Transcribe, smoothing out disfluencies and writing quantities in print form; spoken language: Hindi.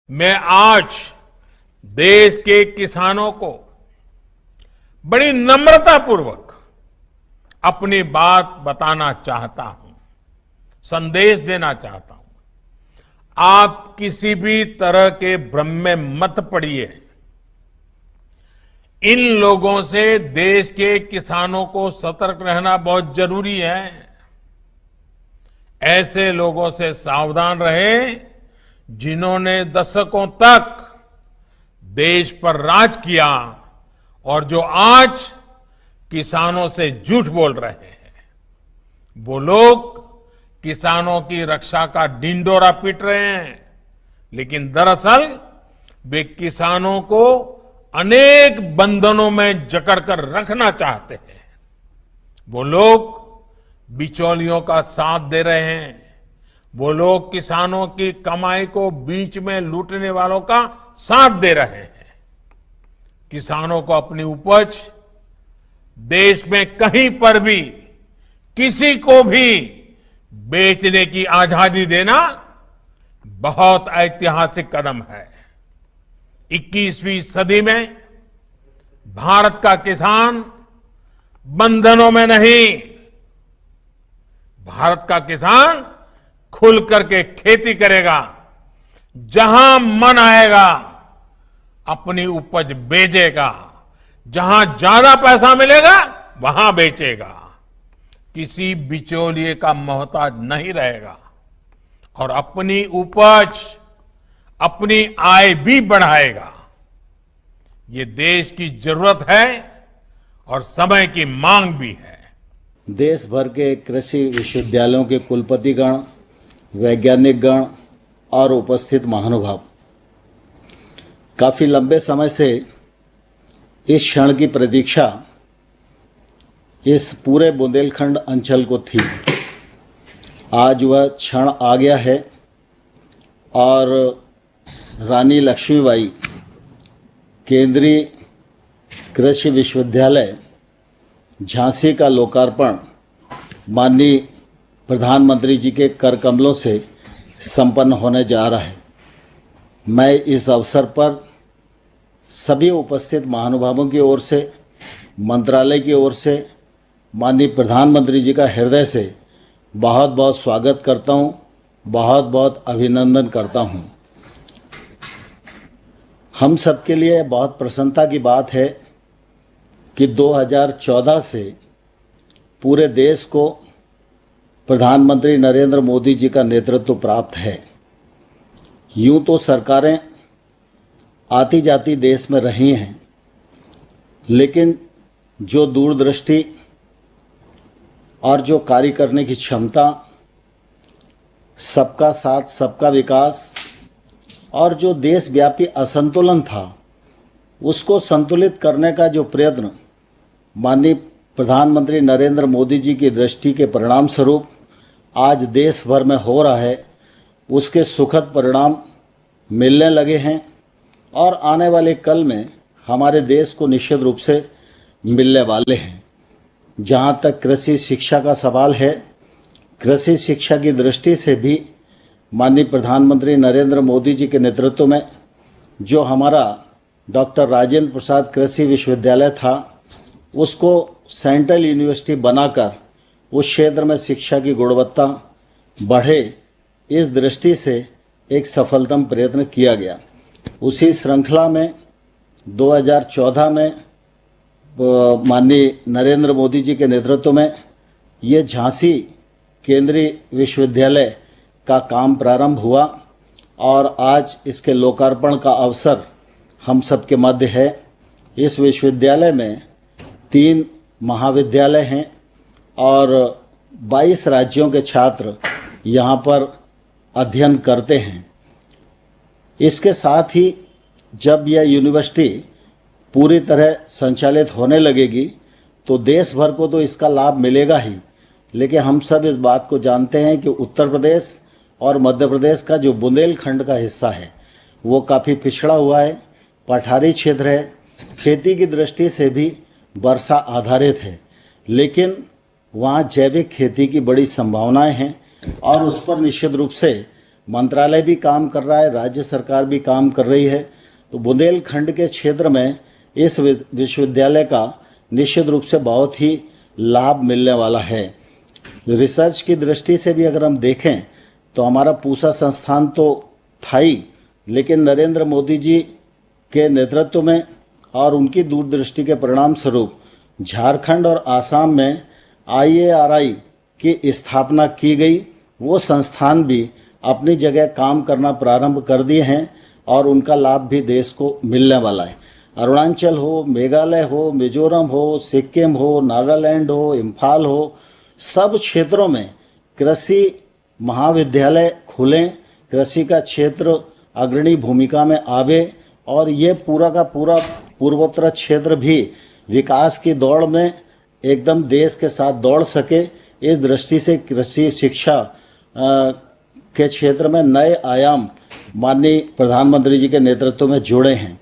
मैं आज देश के किसानों को बड़ी नम्रता पूर्वक अपनी बात बताना चाहता हूं, संदेश देना चाहता हूं। आप किसी भी तरह के भ्रम में मत पड़िए। इन लोगों से देश के किसानों को सतर्क रहना बहुत जरूरी है। ऐसे लोगों से सावधान रहें जिन्होंने दशकों तक देश पर राज किया और जो आज किसानों से झूठ बोल रहे हैं। वो लोग किसानों की रक्षा का ढिंढोरा पीट रहे हैं, लेकिन दरअसल वे किसानों को अनेक बंधनों में जकड़कर रखना चाहते हैं। वो लोग बिचौलियों का साथ दे रहे हैं। वो लोग किसानों की कमाई को बीच में लूटने वालों का साथ दे रहे हैं। किसानों को अपनी उपज देश में कहीं पर भी किसी को भी बेचने की आजादी देना बहुत ऐतिहासिक कदम है। 21वीं सदी में भारत का किसान बंधनों में नहीं, भारत का किसान खुल करके खेती करेगा, जहां मन आएगा अपनी उपज बेचेगा, जहां ज्यादा पैसा मिलेगा वहां बेचेगा, किसी बिचौलिए का मोहताज नहीं रहेगा और अपनी उपज, अपनी आय भी बढ़ाएगा। ये देश की जरूरत है और समय की मांग भी है। देश भर के कृषि विश्वविद्यालयों के कुलपतिगण, वैज्ञानिकगण और उपस्थित महानुभाव, काफ़ी लंबे समय से इस क्षण की प्रतीक्षा इस पूरे बुंदेलखंड अंचल को थी। आज वह क्षण आ गया है और रानी लक्ष्मीबाई केंद्रीय कृषि विश्वविद्यालय झांसी का लोकार्पण माननीय प्रधानमंत्री जी के कर कमलों से संपन्न होने जा रहा है। मैं इस अवसर पर सभी उपस्थित महानुभावों की ओर से, मंत्रालय की ओर से माननीय प्रधानमंत्री जी का हृदय से बहुत बहुत स्वागत करता हूं, बहुत बहुत अभिनंदन करता हूं। हम सबके लिए बहुत प्रसन्नता की बात है कि 2014 से पूरे देश को प्रधानमंत्री नरेंद्र मोदी जी का नेतृत्व प्राप्त है। यूं तो सरकारें आती जाती देश में रही हैं, लेकिन जो दूरदृष्टि और जो कार्य करने की क्षमता, सबका साथ सबका विकास और जो देशव्यापी असंतुलन था उसको संतुलित करने का जो प्रयत्न माननीय प्रधानमंत्री नरेंद्र मोदी जी की दृष्टि के परिणाम स्वरूप आज देश भर में हो रहा है, उसके सुखद परिणाम मिलने लगे हैं और आने वाले कल में हमारे देश को निश्चित रूप से मिलने वाले हैं। जहाँ तक कृषि शिक्षा का सवाल है, कृषि शिक्षा की दृष्टि से भी माननीय प्रधानमंत्री नरेंद्र मोदी जी के नेतृत्व में जो हमारा डॉक्टर राजेंद्र प्रसाद कृषि विश्वविद्यालय था, उसको सेंट्रल यूनिवर्सिटी बनाकर उस क्षेत्र में शिक्षा की गुणवत्ता बढ़े, इस दृष्टि से एक सफलतम प्रयत्न किया गया। उसी श्रृंखला में 2014 में माननीय नरेंद्र मोदी जी के नेतृत्व में ये झांसी केंद्रीय विश्वविद्यालय का काम प्रारंभ हुआ और आज इसके लोकार्पण का अवसर हम सबके मध्य है। इस विश्वविद्यालय में 3 महाविद्यालय हैं और 22 राज्यों के छात्र यहाँ पर अध्ययन करते हैं। इसके साथ ही जब यह यूनिवर्सिटी पूरी तरह संचालित होने लगेगी तो देश भर को तो इसका लाभ मिलेगा ही, लेकिन हम सब इस बात को जानते हैं कि उत्तर प्रदेश और मध्य प्रदेश का जो बुंदेलखंड का हिस्सा है वो काफ़ी पिछड़ा हुआ है, पठारी क्षेत्र है, खेती की दृष्टि से भी वर्षा आधारित है, लेकिन वहाँ जैविक खेती की बड़ी संभावनाएं हैं और उस पर निश्चित रूप से मंत्रालय भी काम कर रहा है, राज्य सरकार भी काम कर रही है। तो बुंदेलखंड के क्षेत्र में इस विश्वविद्यालय का निश्चित रूप से बहुत ही लाभ मिलने वाला है। रिसर्च की दृष्टि से भी अगर हम देखें तो हमारा पूसा संस्थान तो था ही, लेकिन नरेंद्र मोदी जी के नेतृत्व में और उनकी दूरदृष्टि के परिणाम स्वरूप झारखंड और आसाम में IARI की स्थापना की गई। वो संस्थान भी अपनी जगह काम करना प्रारंभ कर दिए हैं और उनका लाभ भी देश को मिलने वाला है। अरुणाचल हो, मेघालय हो, मिजोरम हो, सिक्किम हो, नागालैंड हो, इम्फाल हो, सब क्षेत्रों में कृषि महाविद्यालय खुलें, कृषि का क्षेत्र अग्रणी भूमिका में आवे और ये पूरा का पूरा पूर्वोत्तर क्षेत्र भी विकास की दौड़ में एकदम देश के साथ दौड़ सके। इस दृष्टि से कृषि शिक्षा के क्षेत्र में नए आयाम माननीय प्रधानमंत्री जी के नेतृत्व में जुड़े हैं।